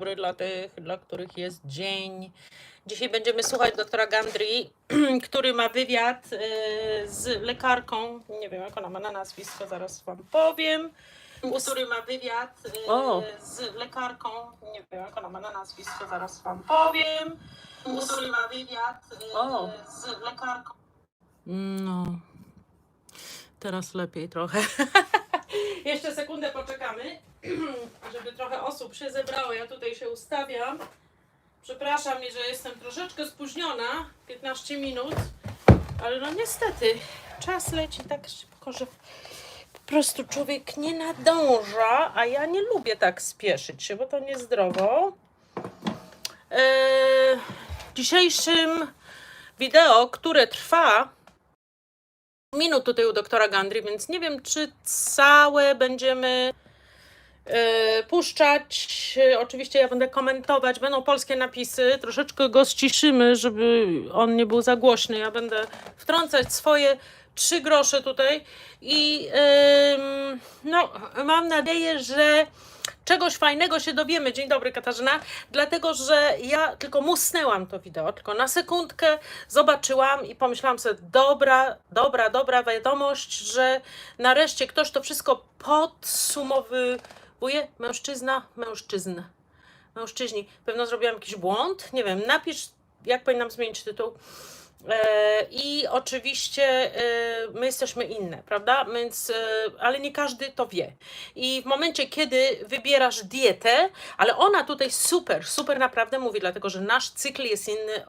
Dobry dla tych, dla których jest dzień. Dzisiaj będziemy słuchać doktora Gandry, który ma wywiad z lekarką. Nie wiem, jak ona ma na nazwisko, zaraz wam powiem. Który ma wywiad z lekarką. Nie wiem, jak ona ma na nazwisko, zaraz wam powiem. Który ma wywiad z lekarką. No, teraz lepiej trochę. Jeszcze sekundę poczekamy, żeby trochę osób się zebrało. Ja tutaj się ustawiam. Przepraszam, że jestem troszeczkę spóźniona, 15 minut, ale no niestety czas leci tak szybko, że po prostu człowiek nie nadąża, a ja nie lubię tak spieszyć się, bo to niezdrowo. Dzisiejszym wideo, które trwa minut tutaj u doktora Gandry, więc nie wiem, czy całe będziemy puszczać. Oczywiście ja będę komentować, będą polskie napisy, troszeczkę go ściszymy, żeby on nie był za głośny. Ja będę wtrącać swoje 3 grosze tutaj i no, mam nadzieję, że czegoś fajnego się dowiemy. Dzień dobry, Katarzyna. Dlatego, że ja tylko musnęłam to wideo, tylko na sekundkę zobaczyłam i pomyślałam sobie, dobra wiadomość, że nareszcie ktoś to wszystko podsumowuje. Mężczyźni. Pewno zrobiłam jakiś błąd. Nie wiem, napisz, jak powinnam zmienić tytuł. I oczywiście my jesteśmy inne, prawda? Więc, ale nie każdy to wie. I w momencie, kiedy wybierasz dietę, ale ona tutaj super naprawdę mówi, dlatego że nasz cykl jest inny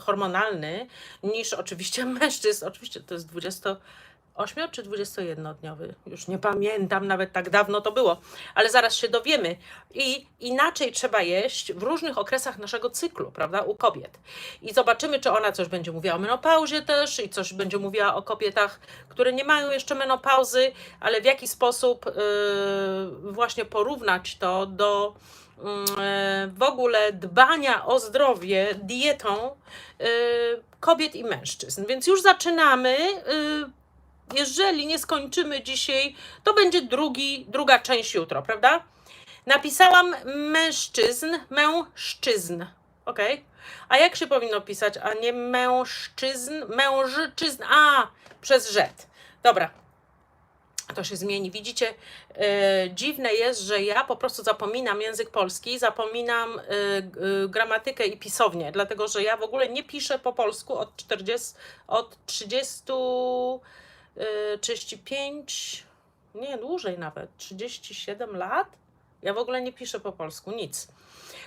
hormonalny niż oczywiście mężczyzn. Oczywiście to jest 28 czy 21-dniowy, już nie pamiętam, nawet tak dawno to było, ale zaraz się dowiemy. I inaczej trzeba jeść w różnych okresach naszego cyklu, prawda, u kobiet. I zobaczymy, czy ona coś będzie mówiła o menopauzie też i coś będzie mówiła o kobietach, które nie mają jeszcze menopauzy, ale w jaki sposób właśnie porównać to do w ogóle dbania o zdrowie dietą kobiet i mężczyzn. Więc już zaczynamy. Jeżeli nie skończymy dzisiaj, to będzie druga część jutro, prawda? Napisałam mężczyzn, ok? A jak się powinno pisać, a nie mężczyzn, przez rzet. Dobra, to się zmieni. Widzicie, dziwne jest, że ja po prostu zapominam język polski, zapominam gramatykę i pisownię, dlatego że ja w ogóle nie piszę po polsku od 35, nie, dłużej nawet, 37 lat. Ja w ogóle nie piszę po polsku, nic.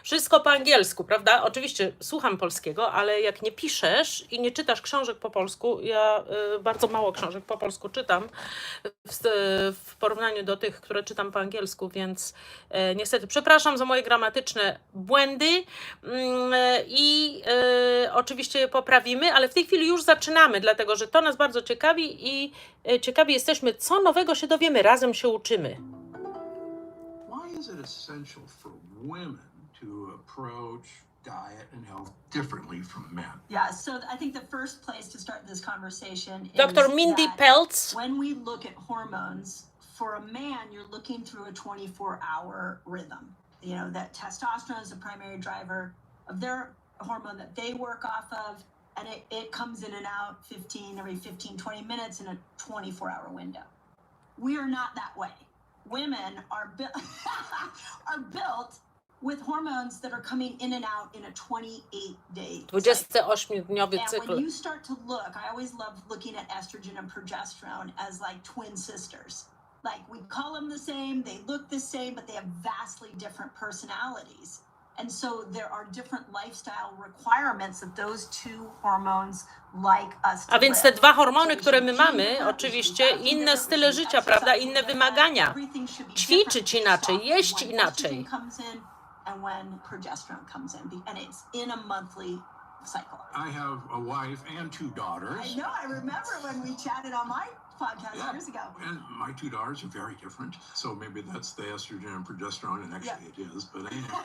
Wszystko po angielsku, prawda? Oczywiście słucham polskiego, ale jak nie piszesz i nie czytasz książek po polsku, ja bardzo mało książek po polsku czytam w porównaniu do tych, które czytam po angielsku, więc niestety przepraszam za moje gramatyczne błędy i oczywiście je poprawimy, ale w tej chwili już zaczynamy, dlatego że to nas bardzo ciekawi i ciekawi jesteśmy, co nowego się dowiemy, razem się uczymy. Why is it essential for women to approach diet and health differently from men? Yeah, so I think the first place to start this conversation is Dr. Mindy Peltz. When we look at hormones, for a man, you're looking through a 24-hour rhythm. You know, that testosterone is the primary driver of their hormone that they work off of, and it comes in and out every 15, 20 minutes in a 24-hour window. We are not that way. Women are built with hormones that are coming in and out in a 28-day 28-dniowy And cykl. when you start to look, I always love looking at estrogen and progesterone as like twin sisters. Like we call them the same, they look the same, but they have vastly different personalities. And so there are different lifestyle requirements that those two hormones like us to A więc te live. dwa hormony, które my mamy, oczywiście inne style życia, prawda, inne wymagania. Ćwiczyć inaczej, jeść inaczej. And when progesterone comes in, and it's in a monthly cycle. I have a wife and 2 daughters. I know, I remember when we chatted on my podcast years ago. And my 2 daughters are very different, so maybe that's the estrogen and progesterone, and actually it is, but anyhow.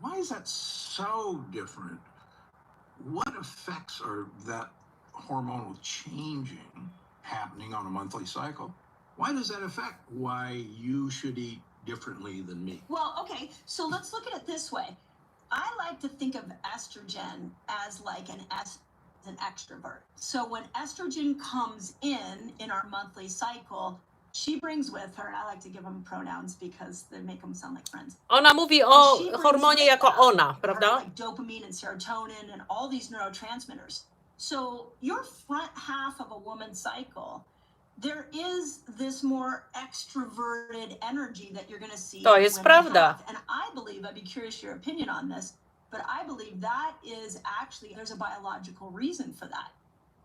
Why is that so different? What effects are that hormonal changing happening on a monthly cycle? Why does that affect why you should eat differently than me. Well, okay, so let's look at it this way. I like to think of estrogen as like an extrovert. So when estrogen comes in our monthly cycle, she brings with her, and I like to give them pronouns because they make them sound like friends. Ona mówi o hormonie jako ona, Her, prawda? like dopamine and serotonin and all these neurotransmitters. So your front half of a woman's cycle, there is this more extroverted energy that you're going to see. To jest women prawda. have. And I believe, I'd be curious your opinion on this, but I believe that is actually, there's a biological reason for that.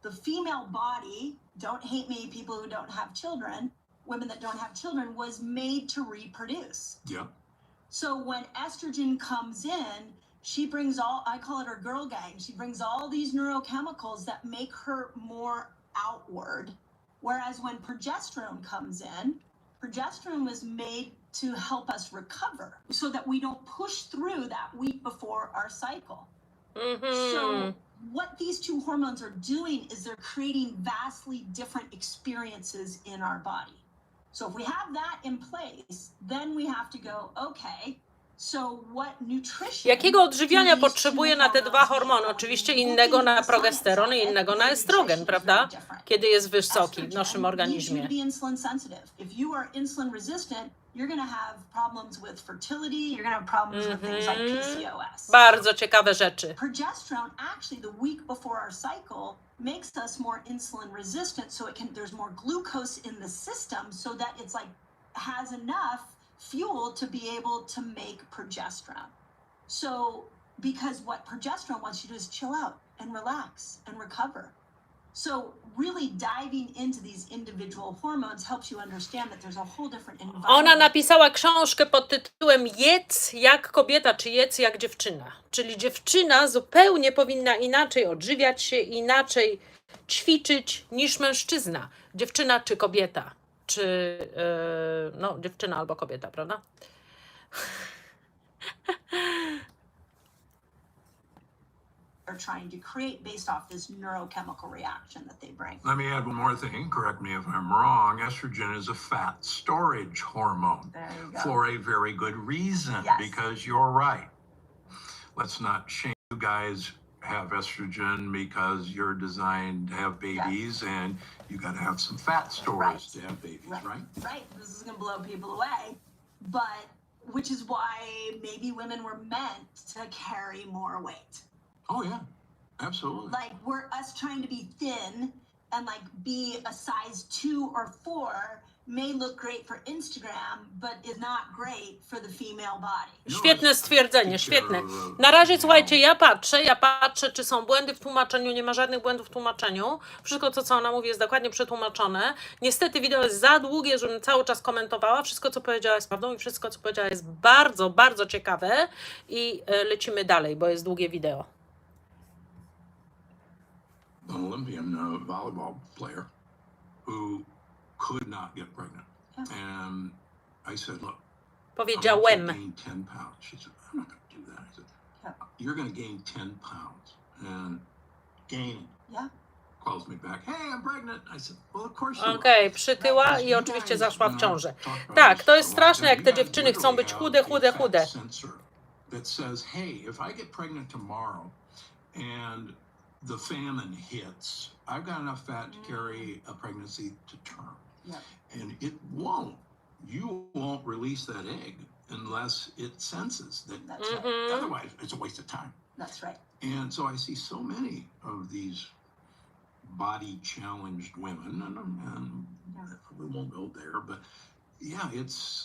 The female body, don't hate me, people who don't have children, women that don't have children, was made to reproduce. Yeah. So when estrogen comes in, she brings all, I call it her girl gang. She brings all these neurochemicals that make her more outward. Whereas when progesterone comes in, progesterone was made to help us recover so that we don't push through that week before our cycle. So what these two hormones are doing is they're creating vastly different experiences in our body. So if we have that in place, then we have to go, okay, so what nutrition... Jakiego odżywiania potrzebuje na te dwa hormony? Oczywiście innego na progesteron i innego na estrogen, prawda? Kiedy jest wysoki w naszym organizmie. You're going to have problems with fertility, you're going to have problems with things like PCOS. Bardzo ciekawe rzeczy. Progesterone, actually, the week before our cycle, makes us more insulin resistant, so there's more glucose in the system, so that it's like has enough fuel to be able to make progesterone. So, because what progesterone wants you to do is chill out and relax and recover. So really diving into these individual hormones helps you understand that there's a whole different environment. Ona napisała książkę pod tytułem Jedz jak kobieta, czy jedz jak dziewczyna. Czyli dziewczyna zupełnie powinna inaczej odżywiać się, inaczej ćwiczyć niż mężczyzna. Dziewczyna czy kobieta. Czy no dziewczyna albo kobieta, prawda? Are trying to create based off this neurochemical reaction that they bring. Let me add one more thing. Correct me if I'm wrong. Estrogen is a fat storage hormone. There you go. For a very good reason. Yes. Because you're right. Let's not shame you guys have estrogen because you're designed to have babies, Yes. and you got to have some fat storage Right. to have babies, Right. right? Right. This is going to blow people away, but which is why maybe women were meant to carry more weight. Oh yeah, absolutely. Like we're us trying to be thin and like be a size 2 or 4 may look great for Instagram, but is not great for the female body. Świetne stwierdzenie, świetne. Na razie słuchajcie, ja patrzę, czy są błędy w tłumaczeniu, nie ma żadnych błędów w tłumaczeniu. Wszystko to, co ona mówi, jest dokładnie przetłumaczone. Niestety wideo jest za długie, żebym cały czas komentowała. Wszystko, co powiedziała, jest prawdą i wszystko, co powiedziała, jest bardzo, bardzo ciekawe. I lecimy dalej, bo jest długie wideo. An Olympian volleyball player who could not get pregnant. And I said, look, Powiedziałem. gain 10 pounds. She said, I'm not going to do that. I said, you're going to gain 10 pounds. And gaining. Yeah. Calls me back, hey, I'm pregnant. I said, well, of course you are. Okej, przytyła i oczywiście zaszła w ciążę. Tak, to jest straszne, jak te dziewczyny chcą być chude. That says, hey, if I get pregnant tomorrow and the famine hits, I've got enough fat to carry a pregnancy to term. Yeah. And it won't. You won't release that egg unless it senses that. That's right. Otherwise, it's a waste of time. That's right. And so I see so many of these body challenged women, and we won't go there, but yeah,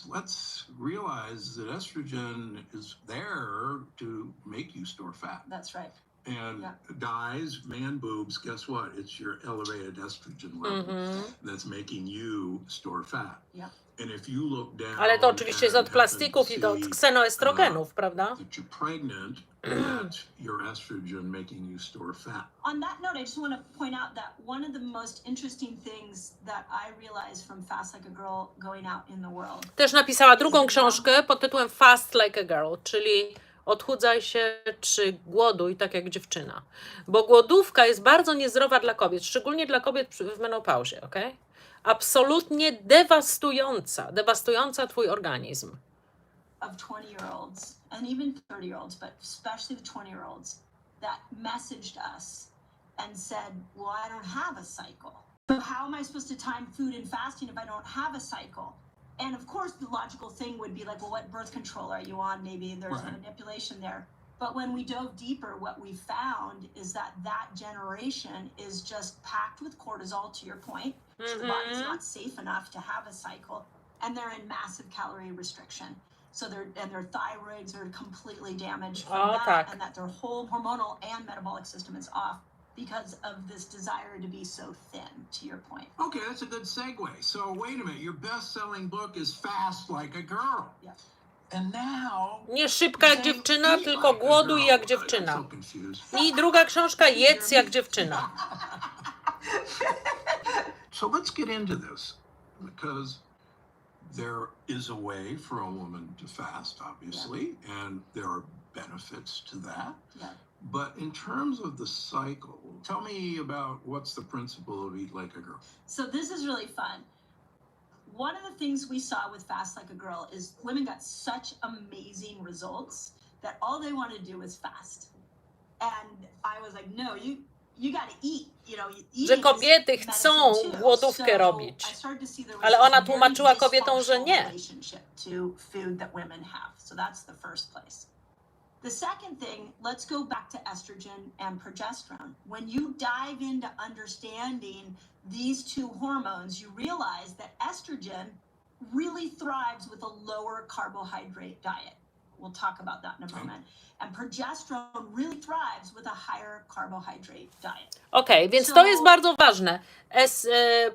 let's realize that estrogen is there to make you store fat. That's right. And guys, man boobs, guess what? It's your elevated estrogen level that's making you store fat. Yep. And if you look down, Ale to oczywiście jest od plastików i od ksenoestrogenów, prawda? that you're pregnant, that's your estrogen making you store fat. On that note, I just want to point out that one of the most interesting things that I realized from Fast Like a Girl going out in the world. Też napisała drugą książkę pod tytułem Fast Like a Girl, czyli odchudzaj się czy głoduj tak jak dziewczyna. Bo głodówka jest bardzo niezdrowa dla kobiet, szczególnie dla kobiet w menopauzie, ok? Absolutnie dewastująca twój organizm. of 20-year-olds and even 30-year-olds, but especially the 20-year-olds that messaged us and said, well, I don't have a cycle. So how am I supposed to time food and fasting if I don't have a cycle? And of course, the logical thing would be like, well, what birth control are you on? Maybe there's Right. manipulation there. But when we dove deeper, what we found is that that generation is just packed with cortisol, to your point. So the body's not safe enough to have a cycle, and they're in massive calorie restriction. So their thyroids are completely damaged from that, tak. and that their whole hormonal and metabolic system is off because of this desire to be so thin, to your point. Okay, that's a good segue. So wait a minute, your best-selling book is Fast Like a Girl. Yeah. And now Nie szybka jak dziewczyna, Eat tylko Like a głoduj Girl. jak I'm dziewczyna. so confused. I druga książka, jedz jak dziewczyna. So let's get into this, because there is a way for a woman to fast, obviously, and there are benefits to that. Yeah. But in terms of the cycle, tell me about what's the principle of Eat Like a Girl. So this is really fun. One of the things we saw with Fast Like a Girl is women got such amazing results that all they wanted to do was fast. And I was like, no, you got to eat. You know, Że kobiety chcą głodówkę robić. Ale ona tłumaczyła kobietom, że nie. To food that women have. So that's the first place. The second thing, let's go back to estrogen and progesterone. When you dive into understanding these two hormones, you realize that estrogen really thrives with a lower carbohydrate diet. We'll talk about that in a moment. And progesterone really thrives with a higher carbohydrate diet. Okej, więc to jest bardzo ważne.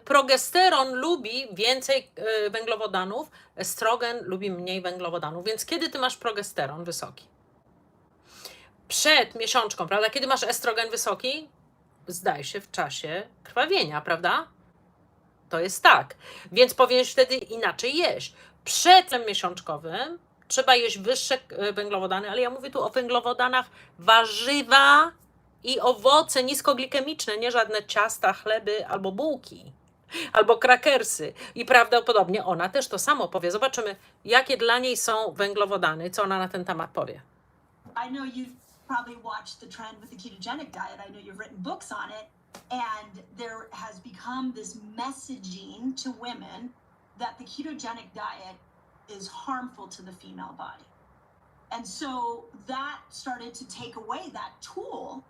Progesteron lubi więcej węglowodanów, estrogen lubi mniej węglowodanów. Więc kiedy ty masz progesteron wysoki? Przed miesiączką, prawda? Kiedy masz estrogen wysoki? Zdaje się w czasie krwawienia, prawda? To jest tak. Więc powinieneś wtedy inaczej jeść. Przed tym miesiączkowym trzeba jeść wyższe węglowodany, ale ja mówię tu o węglowodanach warzywa i owoce niskoglikemiczne, nie żadne ciasta, chleby albo bułki, albo krakersy. I prawdopodobnie ona też to samo powie. Zobaczymy, jakie dla niej są węglowodany, co ona na ten temat powie. I know you've probably watched the trend with the ketogenic diet. I know you've written books on it, and there has become this messaging to women that the ketogenic diet is harmful to the female body. And so that started to take away that tool.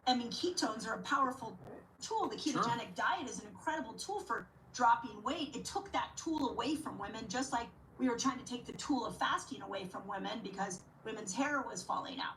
I mean, ketones are a powerful tool. The ketogenic diet is an incredible tool for dropping weight. It took that tool away from women, just like we were trying to take the tool of fasting away from women because women's hair was falling out.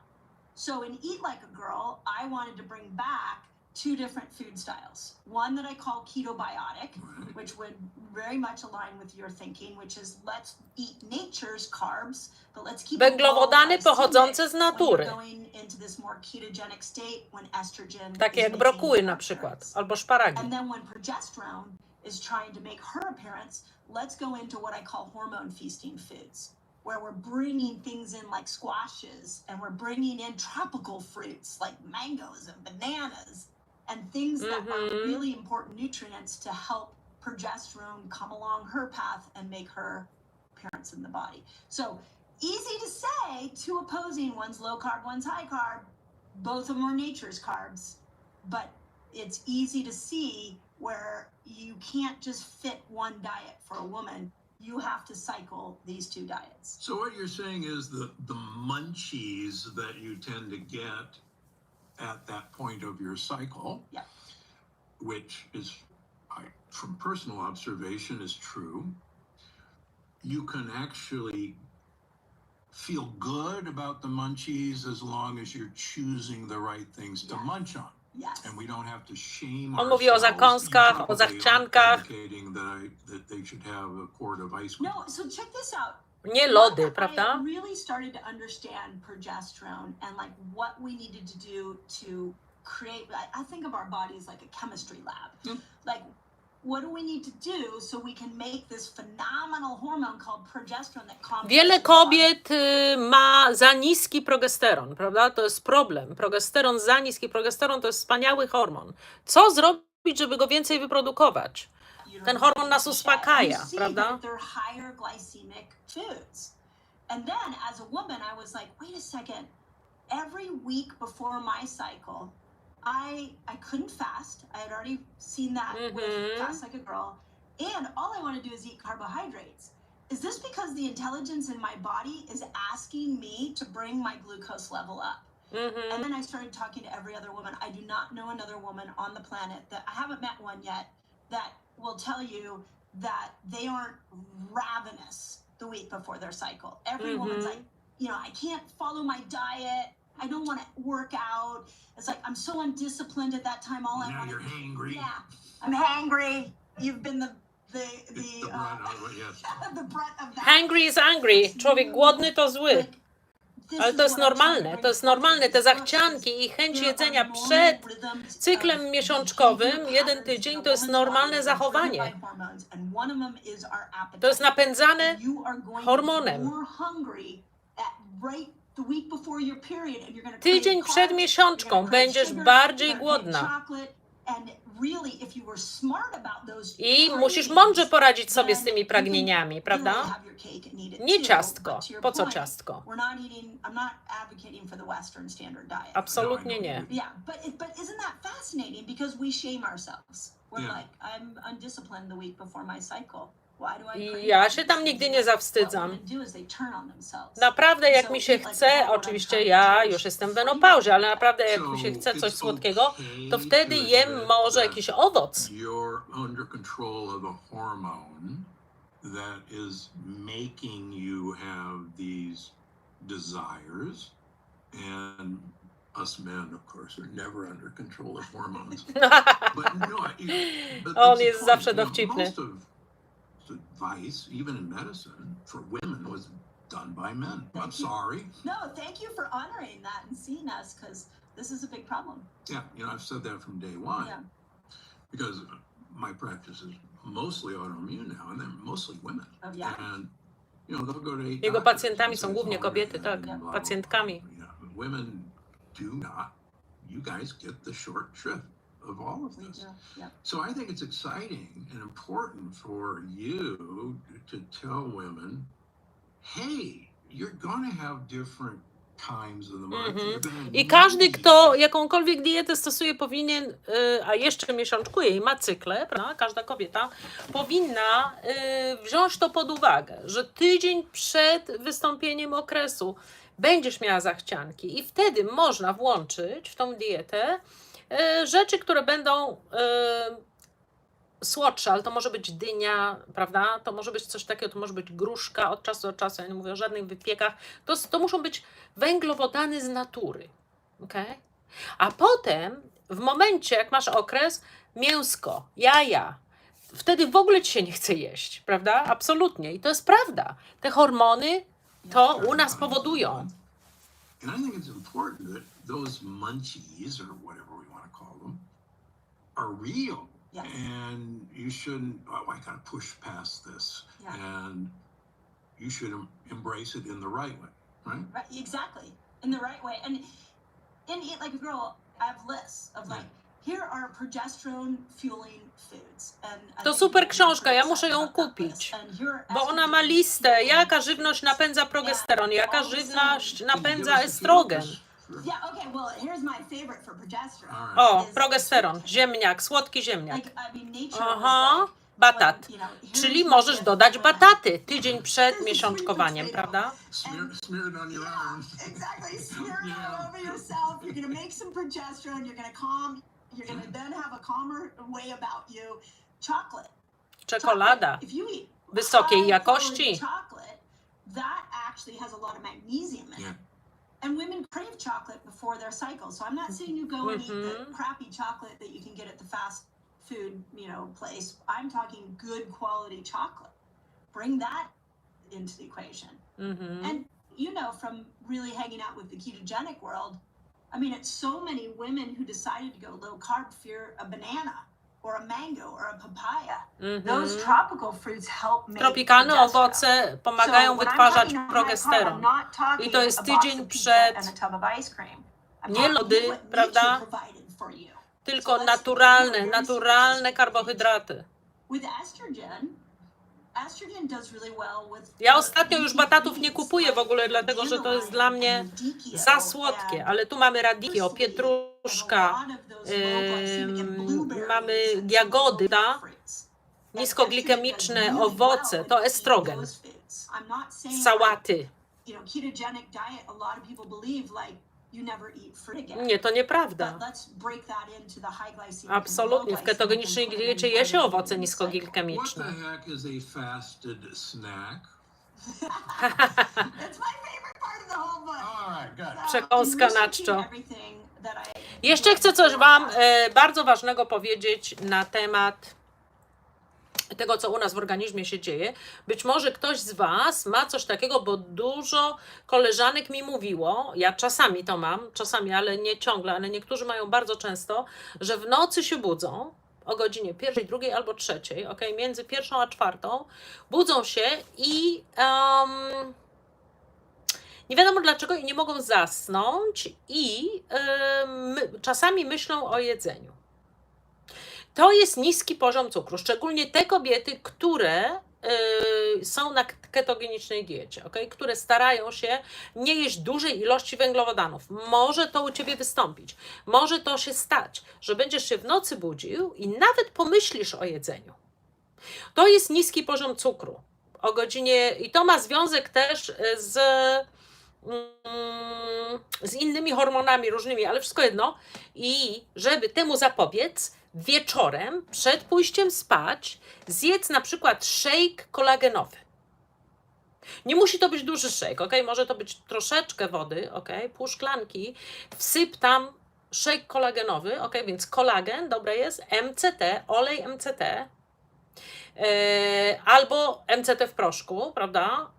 So in Eat Like a Girl, I wanted to bring back two different food styles. One that I call ketobiotic, which would very much align with your thinking, which is let's eat nature's carbs, but let's keep węglowodany pochodzące z natury. Going into this more ketogenic state when estrogen Takie is jak making brokuły her na przykład, appearance. albo szparagi. And then when progesterone is trying to make her appearance, let's go into what I call hormone feasting foods, where we're bringing things in like squashes, and we're bringing in tropical fruits like mangoes and bananas, and things that are really important nutrients to help progesterone come along her path and make her appearance in the body. So easy to say, two opposing, one's low carb, one's high carb, both of them are nature's carbs, but it's easy to see where you can't just fit one diet for a woman. You have to cycle these two diets. So what you're saying is the munchies that you tend to get at that point of your cycle, Yeah. which is, from personal observation, is true. You can actually feel good about the munchies as long as you're choosing the right things to munch on. Yes. And we don't have to shame On mówi o ourselves. zakąskach, You o probably aren't zachciankach. advocating that they should have a quart of ice cream. No, so check this out. Nie lody, What prawda? I really started to understand progesterone and like what we needed to do to create, I think of our bodies like a chemistry lab. Like, what do we need to do so we can make this phenomenal hormone called progesterone that complexes Wiele the body? kobiet ma za niski progesteron, prawda? To jest problem. Progesteron za niski. Progesteron to jest wspaniały hormon. Co zrobić, żeby go więcej wyprodukować? Ten hormon nas uspokaja, prawda? They're higher glycemic foods. And then as a woman, I was like, wait a second. Every week before my cycle, I couldn't fast. I had already seen that with Fast Like a Girl. And all I want to do is eat carbohydrates. Is this because the intelligence in my body is asking me to bring my glucose level up? And then I started talking to every other woman. I do not know another woman on the planet that I haven't met one yet that will tell you that they aren't ravenous the week before their cycle. Every woman's like, you know, I can't follow my diet. I don't want to work out. It's like I'm so undisciplined at that time. All I Now want you're hangry. Yeah, I'm hangry. You've been the brunt of it, yes. the brunt of that. Hangry is angry. Człowiek głodny to zły. Like, this Ale is to jest what I'm trying to normalne, bring to jest forth normalne. with Te this book, zachcianki i is chęć there jedzenia are przed normal rhythms cyklem of miesiączkowym, behavior jeden patterns tydzień, in a to jest woman's normalne body that are triggered zachowanie. by hormones, and one of them is our appetite. To jest napędzane You are going to be hormonem. more hungry at right the week before your period, and you're going to Tydzień crave przed carbs, miesiączką you're gonna crave będziesz sugar, bardziej you're gonna crave głodna. chocolate, and really, if you were smart about those I musisz cravings, mądrze poradzić sobie z then tymi you can pragnieniami, literally prawda? have your cake and eat it Nie too. ciastko. But to your Po co point, ciastko? we're not eating, I'm not advocating for the Western standard diet. Absolutnie nie. Yeah, but isn't that fascinating? Because we shame ourselves. We're Yeah. like, I'm undisciplined the week before my cycle. Why do I I crave ja that? się tam nigdy nie zawstydzam. What women do is they turn on themselves. Naprawdę jak So mi się like chce, that, what I'm oczywiście trying to ja do is już jestem w free menopauzie, ale myself. naprawdę jak mi się chce coś słodkiego, to wtedy jem może jakiś owoc. You're under control of a hormone that is making you have these desires, and us men, of course, are never under control of hormones. But no, but On that's the jest point. zawsze You know, dowcipny. most of advice, even in medicine, for women was done by men. I'm sorry. No, thank you for honoring that and seeing us, because this is a big problem. Yeah, you know, I've said that from day one. Yeah. Because my practice is mostly autoimmune now, and they're mostly women. Oh, yeah? And, you know, they'll go to 8 Jego doctors pacjentami and są say głównie it's all kobiety, different tak, and blah, blah, pacjentkami. blah. Yeah, women do not. You guys get the short shrift of all of We this. do. Yeah. So I think it's exciting and important for you to tell women, hey, you're going to have different times of the month. You're gonna I każdy, need kto jakąkolwiek dietę stosuje, powinien, a jeszcze miesiączkuje i ma cykle, prawda? Każda kobieta powinna wziąć to pod uwagę, że tydzień przed wystąpieniem okresu będziesz miała zachcianki i wtedy można włączyć w tą dietę rzeczy, które będą słodsze, ale to może być dynia, prawda? To może być coś takiego, to może być gruszka od czasu do czasu, ja nie mówię o żadnych wypiekach. To muszą być węglowodany z natury, okay? A potem, w momencie, jak masz okres, mięsko, jaja, wtedy w ogóle ci się nie chce jeść, prawda? Absolutnie. I to jest prawda. Te hormony to u nas powodują. And I think it's important that those munchies, or whatever we want to call them, are real. Yes. And you shouldn't, oh, I got to push past this. Yeah. And you should embrace it in the right way, right? Right, exactly. In the right way. And in Eat Like a Girl, I have lists of like, here are progesterone fueling foods. And To super książka, ja muszę ją kupić, bo ona ma listę, jaka żywność napędza progesteron, jaka żywność napędza estrogen. Yeah, okay, well, here's my favorite for progesterone. O, progesteron, ziemniak, słodki ziemniak. Like, I mean, nature Aha, was like, batat. you know, Czyli here's możesz my dodać list. bataty tydzień przed miesiączkowaniem, prawda? Smear it on your arm. Exactly. Smear it all over yourself. You're gonna make some progesterone. You're gonna calm. You're gonna then have a calmer way about you. Chocolate. Czekolada If you eat wysokiej high jakości. quality chocolate, that actually has a lot of magnesium in Yeah. it. And women crave chocolate before their cycle. So I'm not saying you go and eat the crappy chocolate that you can get at the fast food, place. I'm talking good quality chocolate. Bring that into the equation. And from really hanging out with the ketogenic world, I mean, it's so many women who decided to go low carb fear a banana or a mango or a papaya. Those tropical fruits help make Tropikalne progesterone. owoce pomagają So when I'm wytwarzać talking high progesteron. carb, I'm not talking I to jest a box tydzień of pizza przed, and a tub of ice cream. I'm nie talking lody, what nature prawda? provided for you. Tylko naturalne karbohydraty. With estrogen, estrogen does really well with Ja ostatnio już batatów nie kupuję w ogóle, dlatego że to jest dla mnie za słodkie, ale tu mamy radikio, pietruszka, mamy jagody, niskoglikemiczne owoce, to estrogen, sałaty. Nie, to nieprawda. Absolutnie, w ketogenicznej diecie je się owoce niskoglikemiczne. What the heck is a fasted snack? That's my favorite part of the whole book. All right, good. Przekąska na czczo. Jeszcze chcę coś Wam bardzo ważnego powiedzieć na temat tego, co u nas w organizmie się dzieje. Być może ktoś z Was ma coś takiego, bo dużo koleżanek mi mówiło, ja czasami to mam, czasami, ale nie ciągle, ale niektórzy mają bardzo często, że w nocy się budzą o godzinie 1, 2 albo 3, okay? Między 1 a 4 budzą się i nie wiadomo dlaczego i nie mogą zasnąć i czasami myślą o jedzeniu. To jest niski poziom cukru, szczególnie te kobiety, które są na ketogenicznej diecie, okay? Które starają się nie jeść dużej ilości węglowodanów. Może to u Ciebie wystąpić, może to się stać, że będziesz się w nocy budził i nawet pomyślisz o jedzeniu. To jest niski poziom cukru o godzinie i to ma związek też z innymi hormonami różnymi, ale wszystko jedno. I żeby temu zapobiec, wieczorem przed pójściem spać zjedz na przykład shake kolagenowy. Nie musi to być duży shake, ok? Może to być troszeczkę wody, ok? Pół szklanki, wsyp tam shake kolagenowy, ok? Więc kolagen, dobre jest, MCT, olej MCT, albo MCT w proszku, prawda?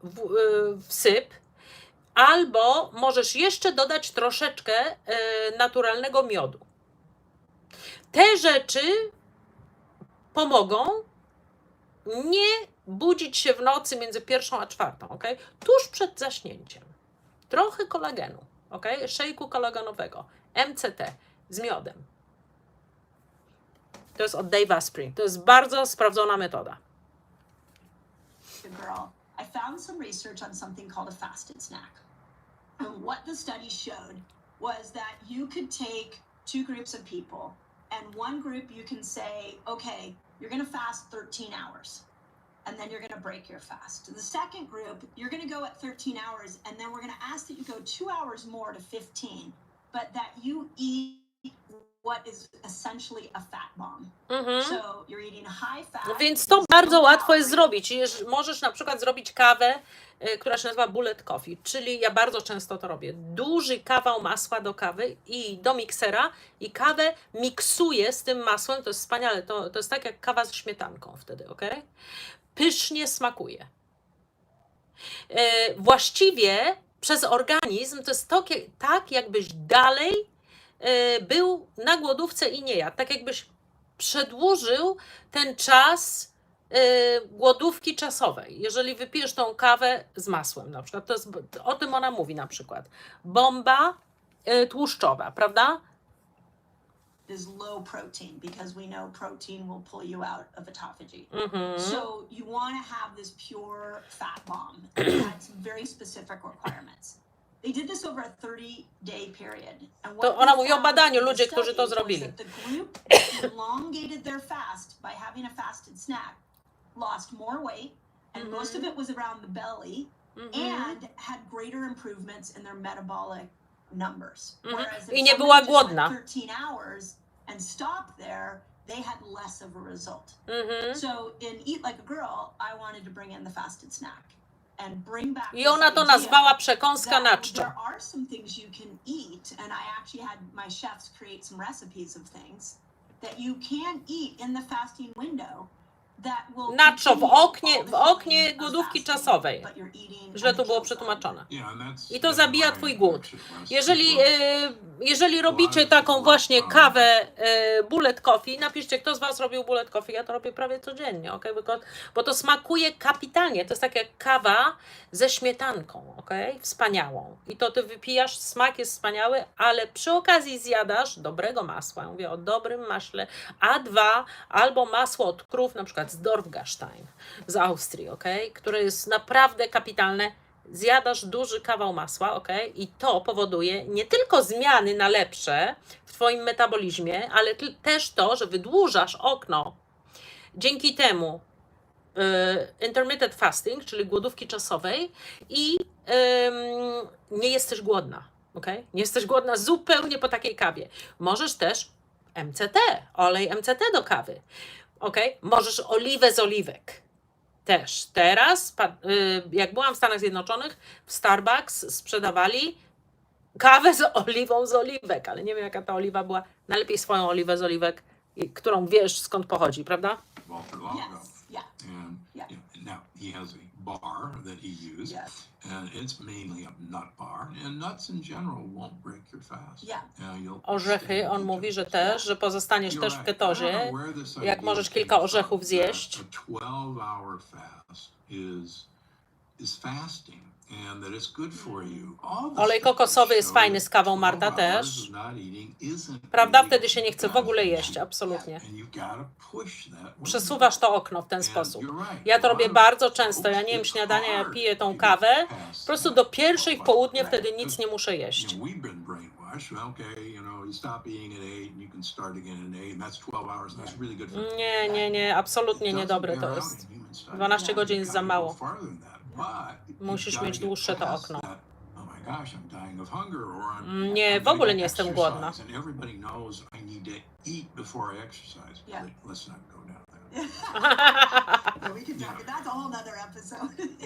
Wsyp. Albo możesz jeszcze dodać troszeczkę naturalnego miodu. Te rzeczy pomogą nie budzić się w nocy między 1 a 4, okay? Tuż przed zaśnięciem. Trochę kolagenu, okay? Szejku kolagenowego, MCT z miodem. To jest od Dave Asprey. To jest bardzo sprawdzona metoda. Girl, I found some research on something called a fasted snack. And what the study showed was that you could take two groups of people, and one group you can say, okay, you're going to fast 13 hours, and then you're going to break your fast. The second group, you're going to go at 13 hours, and then we're going to ask that you go 2 hours more to 15, but that you eat what is essentially a fat bomb. So you're eating high fat. Więc to bardzo łatwo jest zrobić. Możesz na przykład zrobić kawę, która się nazywa bullet coffee, czyli ja bardzo często to robię. Duży kawał masła do kawy i do miksera i kawę miksuję z tym masłem, to jest wspaniale, to jest tak jak kawa z śmietanką wtedy, ok? Pysznie smakuje. Właściwie przez organizm to jest to, tak jakbyś dalej był na głodówce i nie jadł, tak jakbyś przedłużył ten czas głodówki czasowej. Jeżeli wypijesz tą kawę z masłem na przykład, to jest, o tym ona mówi na przykład. Bomba tłuszczowa, prawda? Is low protein because we know protein will pull you out of autophagy. So you want to have this pure fat bomb. It had some very specific requirements. They did this over a 30-day period. And To ona mówi o badaniu, ludzie, którzy to zrobili. The group elongated their fast by having a fasted snack, lost more weight, and most of it was around the belly, and had greater improvements in their metabolic numbers. Whereas I if nie była somebody just głodna. went 13 hours and stopped there, they had less of a result. So in Eat Like a Girl, I wanted to bring in the fasted snack and bring back I ona to this idea nazwała przekąska that na czczo. there are some things you can eat, and I actually had my chefs create some recipes of things that you can eat in the fasting window that will Na czczo w continue all the oknie feelings of głodówki fasting, czasowej. but you're eating Źle on to the było kill side. przetłumaczone. I to to zabija Twój głód. Jeżeli robicie taką właśnie kawę bullet coffee, napiszcie, kto z Was robił bullet coffee, ja to robię prawie codziennie, okay? Bo to smakuje kapitalnie, to jest tak jak kawa ze śmietanką, okay? Wspaniałą. I to Ty wypijasz, smak jest wspaniały, ale przy okazji zjadasz dobrego masła, ja mówię o dobrym maśle, A2 albo masło od krów, na przykład Dorfgastein z Austrii, które jest naprawdę kapitalne. Zjadasz duży kawał masła, i to powoduje nie tylko zmiany na lepsze w twoim metabolizmie, ale też to, że wydłużasz okno. Dzięki temu intermittent fasting, czyli głodówki czasowej i nie jesteś głodna, Nie jesteś głodna zupełnie po takiej kawie. Możesz też MCT, olej MCT do kawy, Możesz oliwę z oliwek. Też teraz, jak byłam w Stanach Zjednoczonych, w Starbucks sprzedawali kawę z oliwą z oliwek, ale nie wiem, jaka ta oliwa była. Najlepiej swoją oliwę z oliwek, którą wiesz, skąd pochodzi, prawda? Walter Longo. Yes. Yeah. And Yeah. now he has a bar that he used, Yes. and it's mainly a nut bar. And nuts in general won't break your fast. Yeah. Orzechy, on mówi, że też, że pozostaniesz też w ketozie, jak możesz kilka orzechów zjeść. A 12-hour fast is fasting. And that it's good for you. Olej kokosowy jest fajny z kawą, Marta, też. Prawda? Wtedy się nie chce w ogóle jeść, absolutnie. Przesuwasz to okno w ten sposób. Ja to robię bardzo często. Ja nie jem śniadania, ja piję tą kawę. Po prostu do pierwszej w południe wtedy nic nie muszę jeść. Nie, absolutnie niedobre to jest. 12 godzin jest za mało. Musisz mieć dłuższe to okno. Nie, w ogóle nie jestem głodna.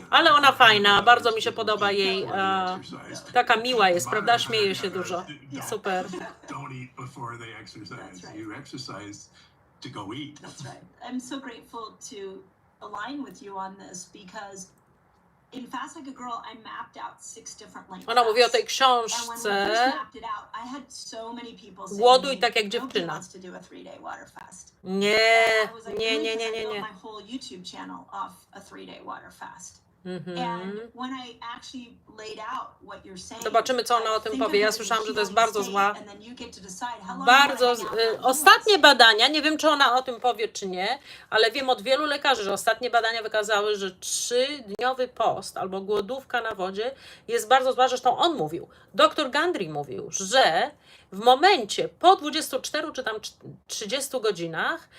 Ale ona fajna, bardzo mi się podoba jej. Taka miła jest, prawda? Śmieje się dużo. Super. That's right. I'm so grateful to align with you on this because in Fast Like a Girl, I mapped out 6 different lengths. Ona mówi o tej książce Głoduj tak jak dziewczyna. Nie. Zobaczymy, co ona o tym powie. Ja słyszałam, że to jest bardzo zła. Ostatnie badania, nie wiem, czy ona o tym powie, czy nie, ale wiem od wielu lekarzy, że ostatnie badania wykazały, że 3-dniowy post albo głodówka na wodzie jest bardzo zła. Zresztą on mówił, dr Gundry mówił, że w momencie po 24 czy tam 30 godzinach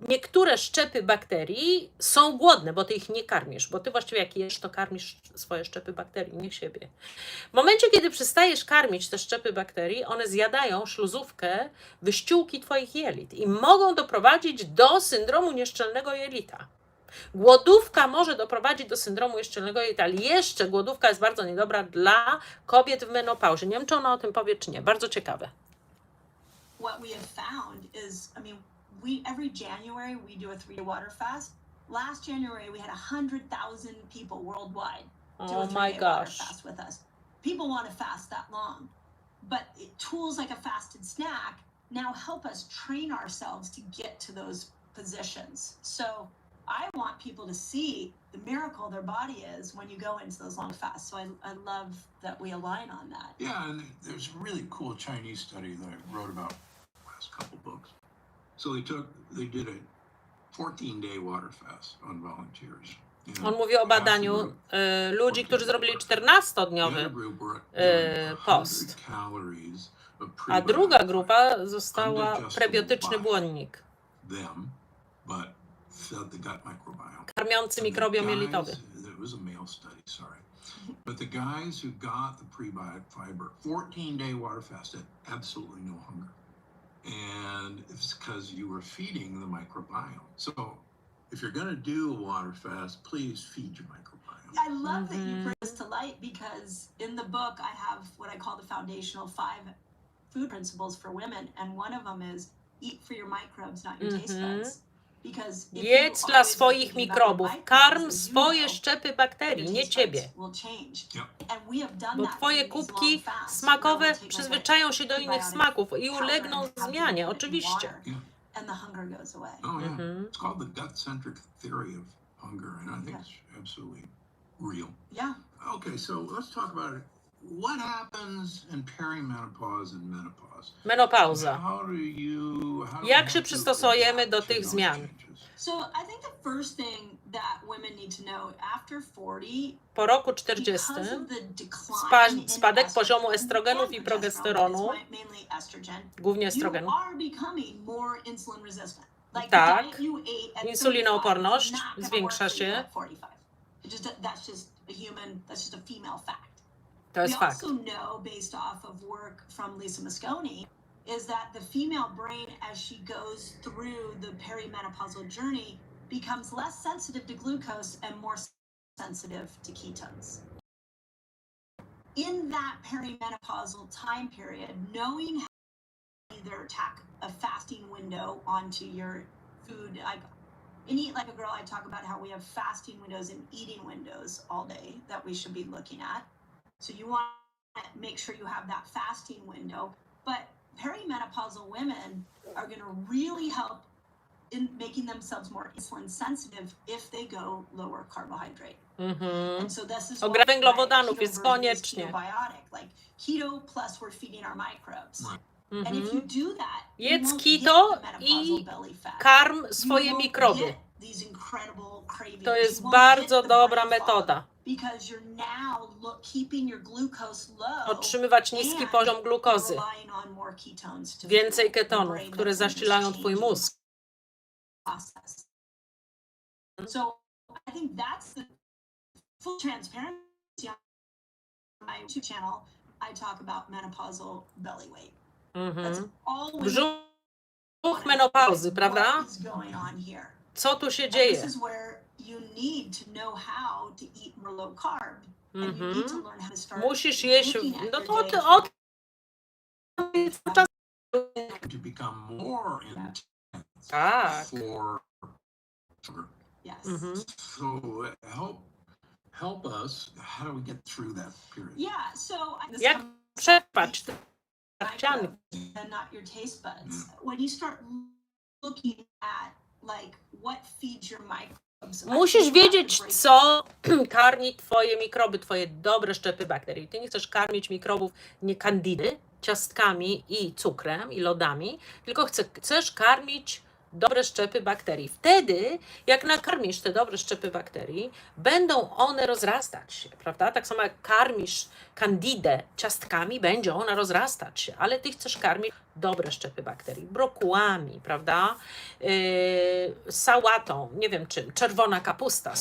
niektóre szczepy bakterii są głodne, bo ty ich nie karmisz, bo ty właściwie jak jesz, to karmisz swoje szczepy bakterii, nie siebie. W momencie, kiedy przestajesz karmić te szczepy bakterii, one zjadają śluzówkę, wyściółki twoich jelit i mogą doprowadzić do syndromu nieszczelnego jelita. Głodówka może doprowadzić do syndromu nieszczelnego jelita, ale jeszcze głodówka jest bardzo niedobra dla kobiet w menopauzie. Nie wiem, czy ona o tym powie, czy nie. Bardzo ciekawe. What we have found is, every January we do a 3-day water fast. Last January we had 100,000 people worldwide do a 3-day water fast with us. People want to fast that long, but tools like a fasted snack now help us train ourselves to get to those positions. So I want people to see the miracle their body is when you go into those long fasts. So I love that we align on that. Yeah, and there's a really cool Chinese study that I wrote about the last couple books. So they did a 14-day water fast on volunteers. On mówi o badaniu ludzi, którzy zrobili 14-dniowy post. A druga grupa została prebiotyczny błonnik. Karmiący mikrobiom jelitowy. But the guys who got the prebiotic fiber, 14-day water fast had absolutely no hunger. And it's because you were feeding the microbiome. So if you're going to do a water fast, please feed your microbiome. I love that you bring this to light because in the book I have what I call the foundational 5 food principles for women, and one of them is eat for your microbes, not your taste buds. Jedz dla swoich mikrobów, karm swoje szczepy bakterii, nie ciebie. Bo twoje kubki smakowe przyzwyczają się do innych smaków i ulegną zmianie, oczywiście. And the hunger goes away. Oh yeah, it's called the gut-centric theory of hunger, and I think it's absolutely real. Yeah. Okay, so let's talk about what happens in perimenopause and menopause? Menopauza. How do you Jak się przystosujemy do tych zmian? So I think the first thing that women need to know after 40, Po roku because 40 of the decline in spadek estrogen poziomu estrogenów and i progesterone, progesteronu, but it's mainly estrogen, głównie you estrogenu. are becoming more insulin resistant. Like the Tak. diet you ate at Insulinooporność 35 is not gonna zwiększa work for you się. at 45. That's just a female fact. To jest We fakt. also know, based off of work from Lisa Mosconi, is that the female brain, as she goes through the perimenopausal journey, becomes less sensitive to glucose and more sensitive to ketones. In that perimenopausal time period, knowing how to either tack a fasting window onto your food, like in Eat Like a Girl, I talk about how we have fasting windows and eating windows all day that we should be looking at. So you want to make sure you have that fasting window. But perimenopausal women are going to really help in making themselves more insulin sensitive if they go lower carbohydrate. And so this is Ograniczenie why węglowodanów keto jest version is koniecznie. ketobiotic. Like keto plus we're feeding our microbes. Right. And if you do that, you Jedz won't keto get the menopausal i belly fat. karm You swoje won't mikroby. get these incredible cravings. To jest You won't bardzo get the dobra brain fog metoda. because you're now keeping your glucose low. Otrzymywać niski and poziom glukozy. relying on more ketones to Więcej fuel the ketonów, brain które that's in this zasilają twój changing mózg. process. So I think that's the full transparency on my YouTube channel. I talk about menopausal belly weight. That's all women Brzuch menopauzy, prawda? what is going on here. Co tu się And dzieje? this is where you need to know how to eat more low carb. And you need to learn how to start Musisz jeść, looking at no your to day od To become more intense Tak. for Yes. so help us. How do we get through that period? Yeah, so this Jak comes przetrwać te microbes ściany? and not your taste buds. When you start looking at like what feeds your microbes, Musisz wiedzieć, co karmi twoje mikroby, twoje dobre szczepy bakterii. Ty nie chcesz karmić mikrobów nie candidy, ciastkami i cukrem i lodami, tylko chcesz karmić dobre szczepy bakterii. Wtedy, jak nakarmisz te dobre szczepy bakterii, będą one rozrastać się, prawda? Tak samo jak karmisz candidę ciastkami, będzie ona rozrastać się, ale ty chcesz karmić dobre szczepy bakterii, brokułami, prawda? Sałatą, nie wiem czym, czerwona kapusta,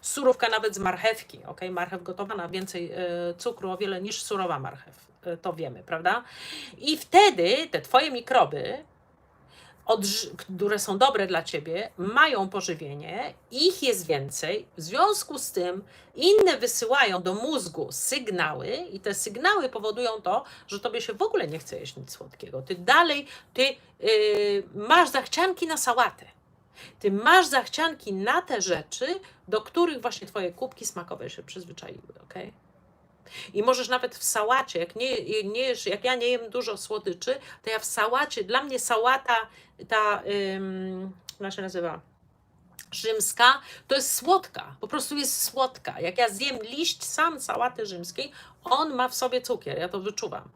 surówka nawet z marchewki, ok? Marchew gotowana, więcej cukru o wiele niż surowa marchew, to wiemy, prawda? I wtedy te twoje mikroby, które są dobre dla ciebie, mają pożywienie, ich jest więcej, w związku z tym inne wysyłają do mózgu sygnały i te sygnały powodują to, że tobie się w ogóle nie chce jeść nic słodkiego. Ty dalej, masz zachcianki na sałatę. Ty masz zachcianki na te rzeczy, do których właśnie twoje kubki smakowe się przyzwyczaiły, okej? I możesz nawet w sałacie, jak ja nie jem dużo słodyczy, to ja w sałacie, dla mnie sałata, jak się nazywa, rzymska, to jest słodka, po prostu jest słodka. Jak ja zjem liść sam sałaty rzymskiej, on ma w sobie cukier, ja to wyczuwam.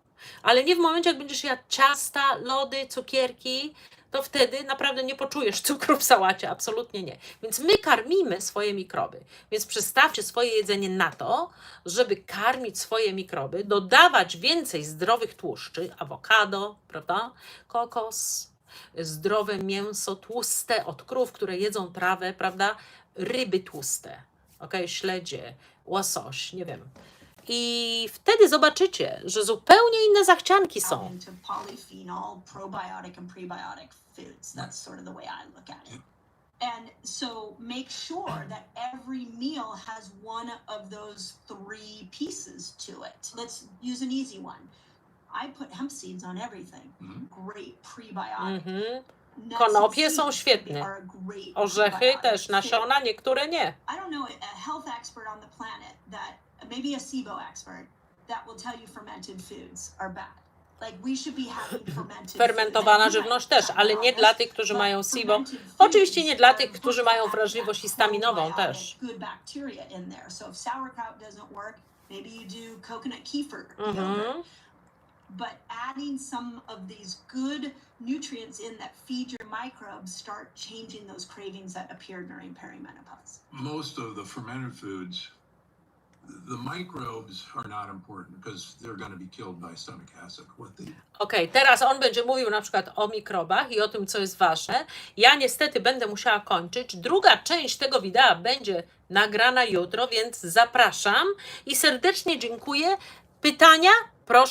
Ale nie w momencie, jak będziesz jadł ciasta, lody, cukierki, to wtedy naprawdę nie poczujesz cukru w sałacie, absolutnie nie. Więc my karmimy swoje mikroby. Więc przestawcie swoje jedzenie na to, żeby karmić swoje mikroby, dodawać więcej zdrowych tłuszczy, awokado, prawda, kokos, zdrowe mięso tłuste od krów, które jedzą trawę, prawda, ryby tłuste, śledzie, łosoś, nie wiem. I wtedy zobaczycie, że zupełnie inne zachcianki są. into polyphenol, probiotic and prebiotic foods. That's sort of the way I look at it. And so make sure that every meal has one of those three pieces to it. Let's use an easy one. I put hemp seeds on everything. Great prebiotic. Nuts and Konopie są seeds świetne. are a great Orzechy prebiotic też, food. nasiona, niektóre nie. I don't know a health expert on the planet that, maybe a SIBO expert, that will tell you fermented foods are bad. Like we should be having fermented Fermentowana foods. żywność też, ale nie dla tych, którzy mają SIBO. Oczywiście nie dla tych, którzy mają wrażliwość histaminową też. Good bacteria in there. So if sauerkraut doesn't work, Maybe you do coconut kefir Mhm. yogurt. But adding some of these good nutrients in that feed your microbes start changing those cravings that appear during perimenopause. Most of the fermented foods, the microbes are not important because they're going to be killed by stomach acid. Okej, teraz on będzie mówił na przykład o mikrobach i o tym, co jest ważne. Ja niestety będę musiała kończyć. Druga część tego wideo będzie nagrana jutro, więc zapraszam i serdecznie dziękuję. Pytania